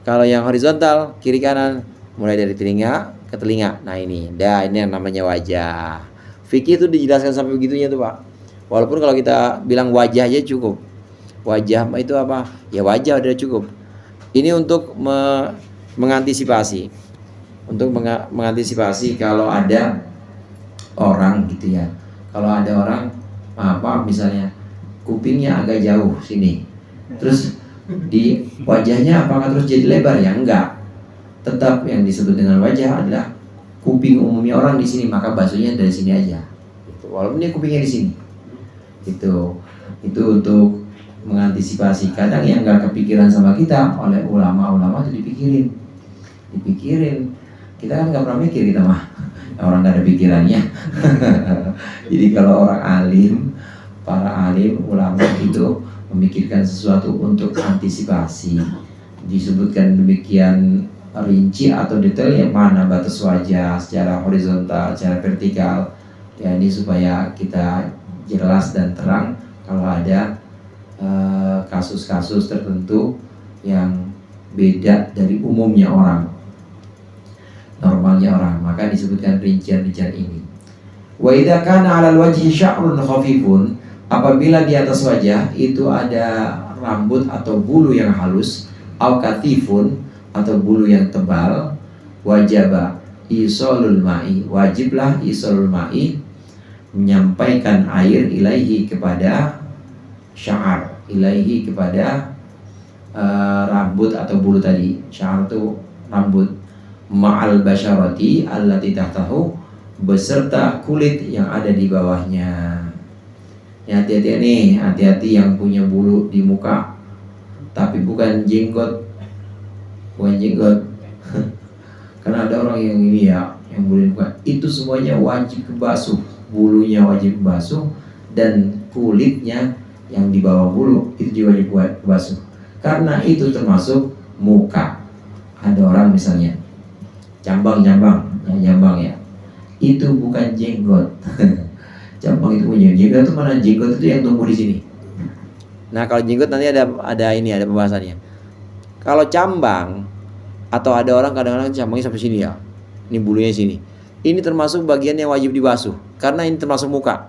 kalau yang horizontal kiri kanan mulai dari telinga ke telinga. Nah, ini yang namanya wajah. Fikih itu dijelaskan sampai begitunya tuh, Pak. Walaupun kalau kita bilang wajah aja cukup. Wajah itu apa? Ya wajah udah cukup. Ini untuk mengantisipasi. Untuk mengantisipasi kalau ada orang gitu ya. Kalau ada orang misalnya kupingnya agak jauh sini. Terus di wajahnya apakah terus jadi lebar? Ya enggak. Tetap yang disebut dengan wajah adalah kuping umumnya orang di sini, maka basuhnya dari sini aja. Gitu. Walaupun dia kupingnya di sini. Itu untuk mengantisipasi. Kadang yang nggak kepikiran sama kita oleh ulama-ulama itu dipikirin. Kita kan nggak pernah mikir kita mah, orang nggak ada pikirannya. Jadi kalau orang alim, para alim ulama itu memikirkan sesuatu untuk antisipasi. Disebutkan demikian rinci atau detail yang mana batas wajah secara horizontal, secara vertikal. Ya, ini supaya kita jelas dan terang kalau ada kasus-kasus tertentu yang beda dari umumnya orang, normalnya orang, maka disebutkan rincian-rincian ini. Wa idza kana 'alal wajhi sya'run khafifun, apabila di atas wajah itu ada rambut atau bulu yang halus, au katifun atau bulu yang tebal, wajaba isolul ma'i, wajiblah isolul ma'i, menyampaikan air ilaihi kepada sya'ar, ilaihi kepada rambut atau bulu tadi. Sya'ar itu rambut, ma'al basyarati allati tahtahu, beserta kulit yang ada di bawahnya. Ya, hati-hati nih, hati-hati yang punya bulu di muka tapi bukan jenggot. Karena ada orang yang ini ya, yang bulu di muka itu semuanya wajib kebasuh, bulunya wajib kebasuh dan kulitnya yang di bawah bulu itu juga wajib kebasuh. Karena itu termasuk muka. Ada orang misalnya jambang ya, itu bukan jenggot. Jambang itu punya jenggot, itu mana jenggot itu yang tumbuh di sini. Nah, kalau jenggot nanti ada pembahasannya. Kalau cambang atau ada orang kadang-kadang cambangnya sampai sini ya, ini bulunya sini. Ini termasuk bagian yang wajib dibasuh karena ini termasuk muka.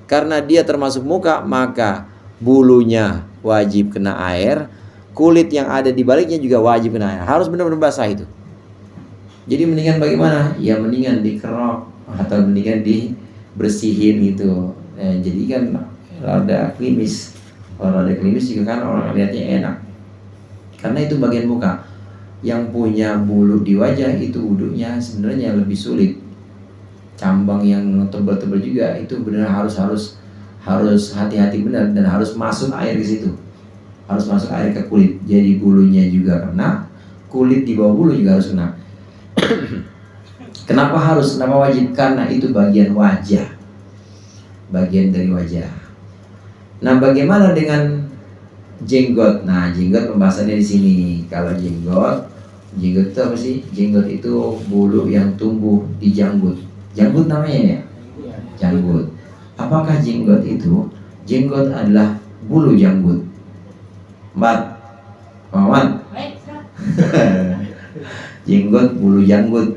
Karena dia termasuk muka, maka bulunya wajib kena air, kulit yang ada di baliknya juga wajib kena air. Harus benar-benar basah itu. Jadi mendingan bagaimana? Ya mendingan dikerok atau mendingan dibersihin gitu. Jadi kan rada klimis. Kalau rada klimis juga kan orang lihatnya enak. Karena itu bagian muka. Yang punya bulu di wajah itu wudunya sebenarnya lebih sulit. Cambang yang tebal-tebal juga itu benar harus hati-hati benar dan harus masuk air ke situ. Harus masuk air ke kulit. Jadi bulunya juga kena, kulit di bawah bulu juga harus kena. Kenapa wajib? Karena itu bagian wajah. Bagian dari wajah. Nah, bagaimana dengan jenggot? Nah, jenggot pembahasannya di sini. Kalau jenggot itu apa sih? Jenggot itu bulu yang tumbuh di janggut. Janggut namanya ya? Janggut. Apakah jenggot itu? Jenggot adalah bulu janggut. Muhammad. Jenggot, bulu janggut.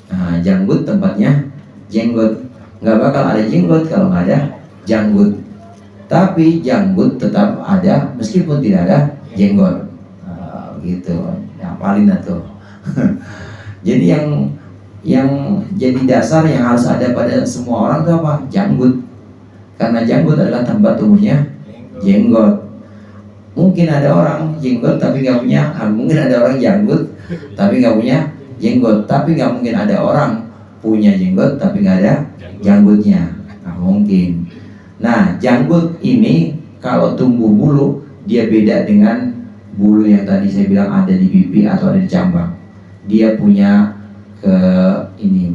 Nah, janggut tempatnya jenggot. Nggak bakal ada jenggot kalau nggak ada janggut. Tapi janggut tetap ada meskipun tidak ada jenggot. Gitu. Ya paling tuh. Jadi yang jadi dasar yang harus ada pada semua orang itu apa? Janggut. Karena janggut adalah tempat tumbuhnya jenggot. Mungkin ada orang jenggot tapi nggak punya, mungkin ada orang janggut tapi nggak punya jenggot, tapi nggak mungkin ada orang punya jenggot tapi nggak ada janggutnya. Nah, mungkin. Nah, janggut ini kalau tumbuh bulu dia beda dengan bulu yang tadi saya bilang ada di pipi atau ada di cambang. Dia punya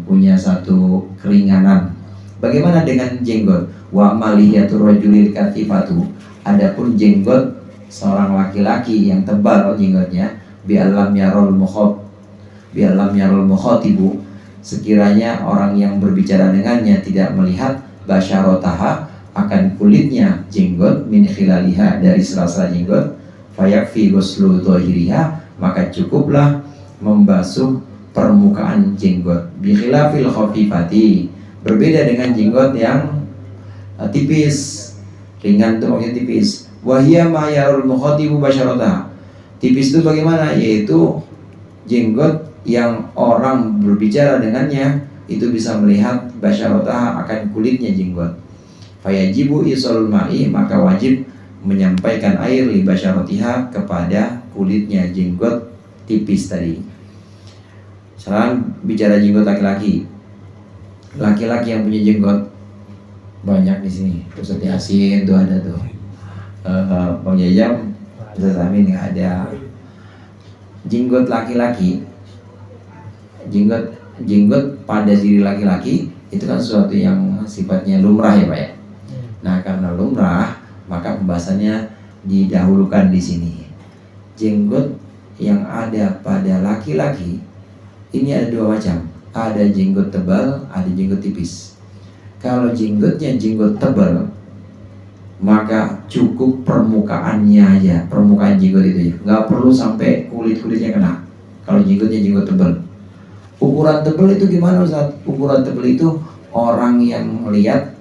punya satu keringanan. Bagaimana dengan jenggot? Wa malihiyatur rajulil katifatu. Adapun jenggot seorang laki-laki yang tebal jenggotnya, bi'alam yarul mukhatibu, sekiranya orang yang berbicara dengannya tidak melihat basyarotaha, akan kulitnya jenggot, min khilaliha, dari sela-sela jenggot, fayakfi ghuslu dhahiriha, maka cukuplah membasuh permukaan jenggot. Bi khilafil khafifati, berbeda dengan jenggot yang tipis. Ringan itu maksudnya tipis. Wahia ma yarul mukhatibu basyarotaha. Tipis itu bagaimana? Yaitu jenggot yang orang berbicara dengannya itu bisa melihat basyarotaha, akan kulitnya jenggot. Fayajibu isolul ma'i, maka wajib menyampaikan air li basyarotiha, kepada kulitnya jenggot tipis tadi. Sekarang bicara jenggot laki-laki. Laki-laki yang punya jenggot banyak di sini. Ustaz Yasin tuh ada tuh. Bang Jajam, Ustaz Amin nggak ada. Jenggot laki-laki, jenggot pada diri laki-laki itu kan sesuatu yang sifatnya lumrah ya Pak ya. Nah, karena lumrah maka pembahasannya didahulukan di sini. Jenggot yang ada pada laki-laki ini ada dua macam. Ada jenggot tebal, ada jenggot tipis. Kalau jenggotnya jenggot tebal, maka cukup permukaannya aja, permukaan jenggot itu ya, nggak perlu sampai kulit-kulitnya kena. Kalau jenggotnya jenggot tebal, ukuran tebal itu gimana Ustaz? Ukuran tebal itu orang yang melihat,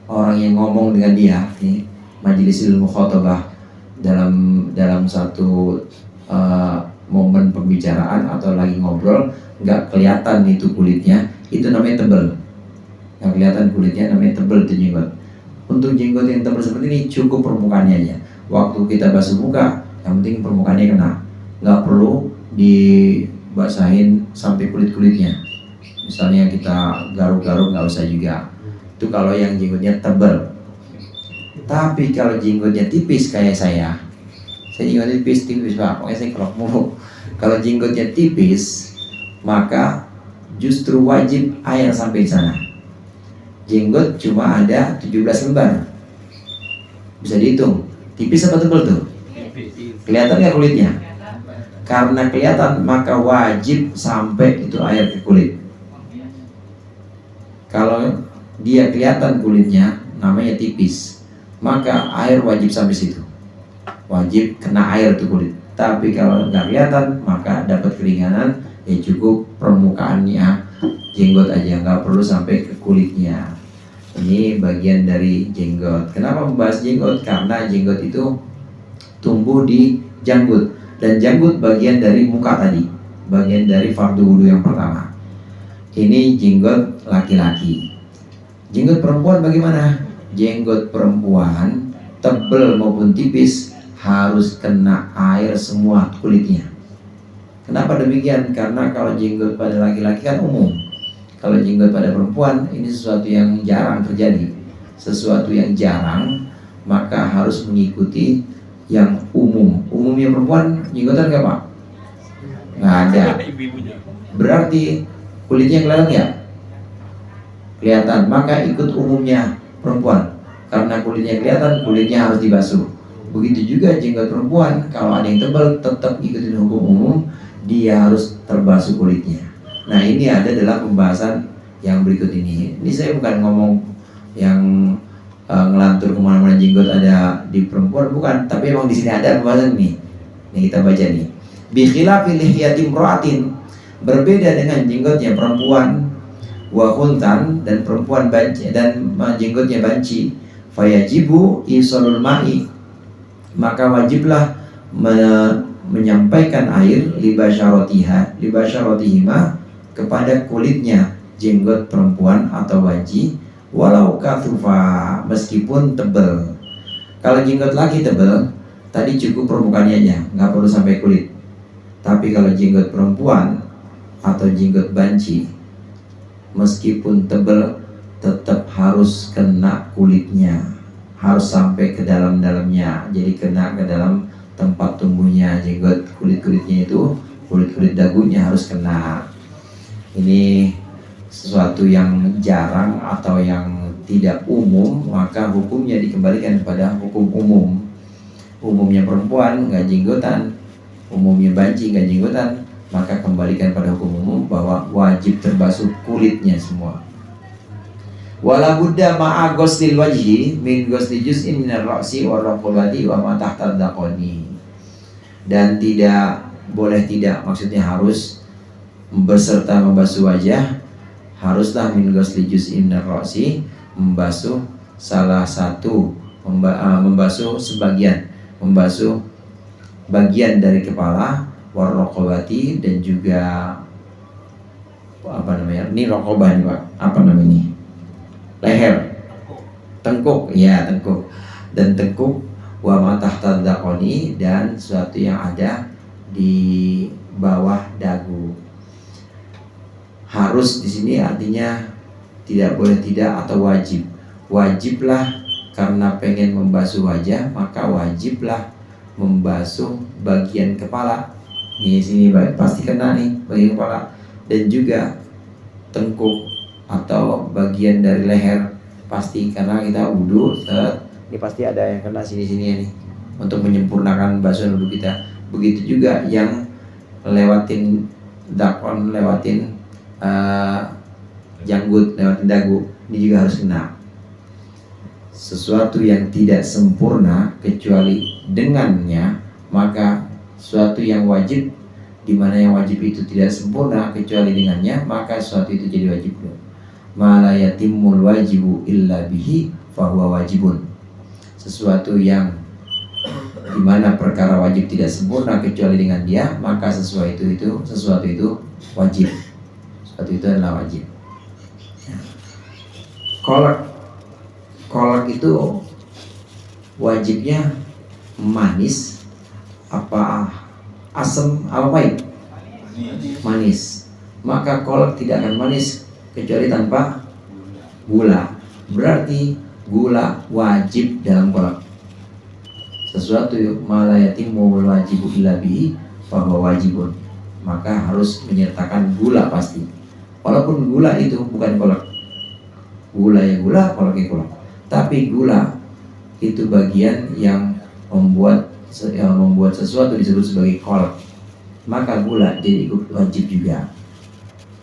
orang yang ngomong dengan dia, nih, majlisil mukhatabah, dalam satu momen pembicaraan atau lagi ngobrol, nggak kelihatan itu kulitnya, itu namanya tebal. Yang kelihatan kulitnya namanya tebal itu jenggot. Untuk jenggot yang tebal seperti ini cukup permukaannya aja. Waktu kita basuh muka, yang penting permukaannya kena, nggak perlu dibasahin sampai kulit-kulitnya. Misalnya kita garuk-garuk nggak usah juga. Itu kalau yang jenggotnya tebal. Tapi kalau jenggotnya tipis kayak saya jenggotnya tipis Pak, pokoknya saya kerok mulu. Kalau jenggotnya tipis, maka justru wajib air sampai di sana. Jenggot cuma ada 17 lembar. Bisa dihitung. Tipis apa tebal tuh? Kelihatan nggak kulitnya? Karena kelihatan maka wajib sampai itu air ke kulit. Kalau dia kelihatan kulitnya, namanya tipis, maka air wajib sampai situ. Wajib kena air tuh kulit. Tapi kalau nggak kelihatan, maka dapat keringanan, ya cukup permukaannya jenggot aja, nggak perlu sampai ke kulitnya. Ini bagian dari jenggot. Kenapa membahas jenggot? Karena jenggot itu tumbuh di janggut, dan janggut bagian dari muka tadi, bagian dari fardu wudu yang pertama. Ini jenggot laki-laki. Jenggot perempuan bagaimana? Jenggot perempuan tebal maupun tipis harus kena air semua kulitnya. Kenapa demikian? Karena kalau jenggot pada laki-laki kan umum. Kalau jenggot pada perempuan ini sesuatu yang jarang terjadi. Sesuatu yang jarang, maka harus mengikuti yang umum. Umumnya perempuan jenggotan nggak Pak? Nggak ada. Berarti kulitnya kelihatan nggak? Kelihatan. Maka ikut umumnya perempuan. Karena kulitnya kelihatan, kulitnya harus dibasuh. Begitu juga jenggot perempuan, kalau ada yang tebal tetap ikutin hukum umum, dia harus terbasuh kulitnya. Nah, ini ada dalam pembahasan yang berikut ini. Ini saya bukan ngomong yang ngelantur kemana-mana jenggot ada di perempuan, bukan. Tapi emang di sini ada pembahasan nih. Nih kita baca nih. Bi khilafil lihyatim ra'atin, berbeda dengan jenggotnya perempuan. wa khuntan, dan perempuan banci dan jenggotnya banci, fayajibu isolul ma'i, maka wajiblah menyampaikan air libasyaratihima kepada kulitnya jenggot perempuan atau banci, walau kathufa, meskipun tebal. Kalau jenggot laki tebal, tadi cukup permukaannya aja, nggak perlu sampai kulit. Tapi kalau jenggot perempuan atau jenggot banci, meskipun tebal, tetap harus kena kulitnya, harus sampai ke dalam-dalamnya. Jadi kena ke dalam tempat tumbuhnya jenggot, kulit-kulitnya itu, kulit-kulit dagunya harus kena. Ini sesuatu yang jarang atau yang tidak umum, maka hukumnya dikembalikan kepada hukum umum. Umumnya perempuan nggak jenggotan, umumnya banci nggak jenggotan, maka kembalikan pada hukum umum bahwa wajib terbasuh kulitnya semua. Wala budda ma'a ghuslil wajhi min ghusli juz'in minar ra'si wa raqabati wa ma tahta daqani. Dan tidak boleh tidak, maksudnya harus beserta membasuh wajah, haruslah min ghusli juz'in minar ra'si, membasuh salah satu, membasuh sebagian, membasuh bagian dari kepala, wa raqabati, dan juga apa namanya? Ini raqabah nih Pak. Apa namanya ini? Leher, tengkuk, ya tengkuk, dan tengkuk, wa ma tahta daqani, dan sesuatu yang ada di bawah dagu. Harus di sini artinya tidak boleh tidak atau wajib. Wajiblah karena pengen membasuh wajah, maka wajiblah membasuh bagian kepala. Nih sini pasti kena nih bagian kepala, dan juga tengkuk atau bagian dari leher pasti, karena kita wudhu, ini pasti ada yang kena sini-sini nih untuk menyempurnakan basuhan wudhu kita. Begitu juga yang lewatin dakon, lewatin janggut, lewatin dagu, ini juga harus kena. Sesuatu yang tidak sempurna kecuali dengannya, maka suatu yang wajib, di mana yang wajib itu tidak sempurna kecuali dengannya, maka suatu itu jadi wajib. Ma la yatimul wajibu illa bihi fahuwa wajibun. Sesuatu yang dimana perkara wajib tidak sempurna kecuali dengan dia, maka sesuatu itu wajib. Sesuatu itu adalah wajib. Kolak itu wajibnya manis apa asam apa pahit? Manis. Maka kolak tidak akan manis kecuali tanpa gula. Berarti gula wajib dalam kolak. Sesuatu ma la yatimmu wajibu illa bihi fahuwa wajibun, maka harus menyertakan gula pasti. Walaupun gula itu bukan kolak. Gula ya gula, kolak ya kolak. Tapi gula itu bagian yang membuat sesuatu disebut sebagai kolak. Maka gula jadi ikut wajib juga.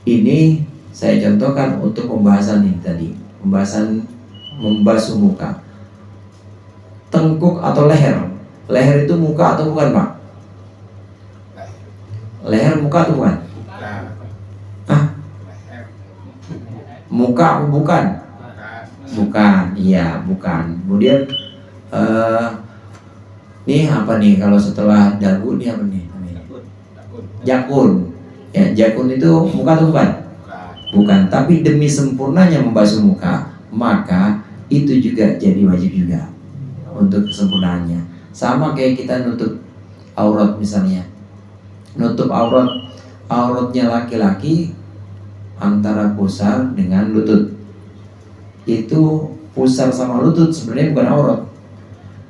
Ini saya contohkan untuk pembahasan ini tadi, pembahasan membasuh muka. Tengkuk atau leher? Leher itu muka atau bukan Pak? Leher muka atau bukan? Hah? Muka atau bukan? Bukan, iya bukan. Kemudian nih apa nih kalau setelah dagu nih apa nih? Jakun. Ya, jakun itu muka atau bukan? Bukan, tapi demi sempurnanya membasuh muka, maka itu juga jadi wajib juga untuk kesempurnaannya. Sama kayak kita nutup aurat misalnya. Nutup auratnya laki-laki antara pusar dengan lutut. Itu pusar sama lutut sebenarnya bukan aurat.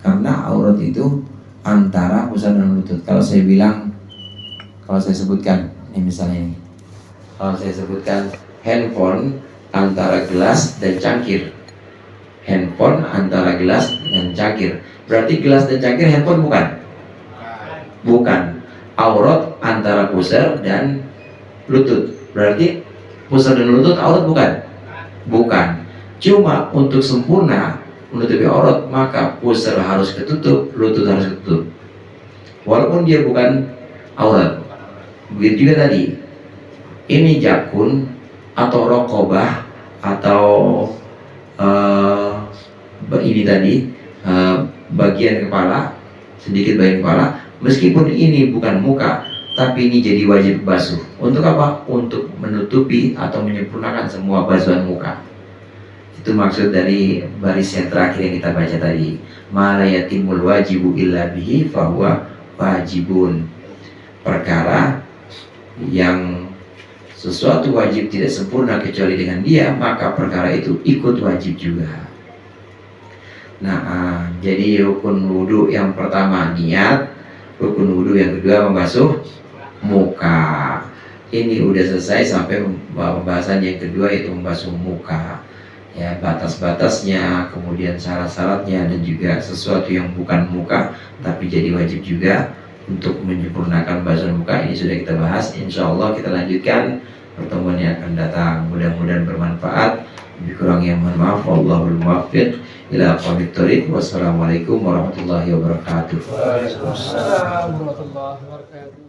Karena aurat itu antara pusar dan lutut. Kalau saya sebutkan, ini misalnya ini. Kalau saya sebutkan handphone antara gelas dan cangkir. Handphone antara gelas dan cangkir. Berarti gelas dan cangkir handphone bukan? Bukan. Aurat antara pusar dan lutut. Berarti pusar dan lutut aurat bukan? Bukan. Cuma untuk sempurna menutupi aurat, maka pusar harus ketutup, lutut harus ketutup. Walaupun dia bukan aurat. Begitu juga tadi. Ini jakun atau rokobah atau ini tadi bagian kepala, sedikit bagian kepala, meskipun ini bukan muka, tapi ini jadi wajib basuh. Untuk apa? Untuk menutupi atau menyempurnakan semua basuhan muka. Itu maksud dari baris yang terakhir yang kita baca tadi. Ma la yatimul wajibu illa bihi fahuwa wajibun. Perkara yang sesuatu wajib tidak sempurna kecuali dengan dia, maka perkara itu ikut wajib juga. Nah, jadi rukun wudhu yang pertama niat, rukun wudhu yang kedua membasuh muka. Ini udah selesai sampai pembahasan yang kedua, yaitu membasuh muka. Ya, batas-batasnya, kemudian syarat-syaratnya, dan juga sesuatu yang bukan muka tapi jadi wajib juga untuk menyempurnakan basuhan muka. Ini sudah kita bahas. Insya Allah kita lanjutkan pertemuan yang akan datang. Mudah-mudahan bermanfaat. Lebih kurang yang mohon maaf. Wallahul muwaffiq ila aqwamit thoriq. Wassalamualaikum warahmatullahi wabarakatuh. Waalaikumsalam warahmatullahi wabarakatuh.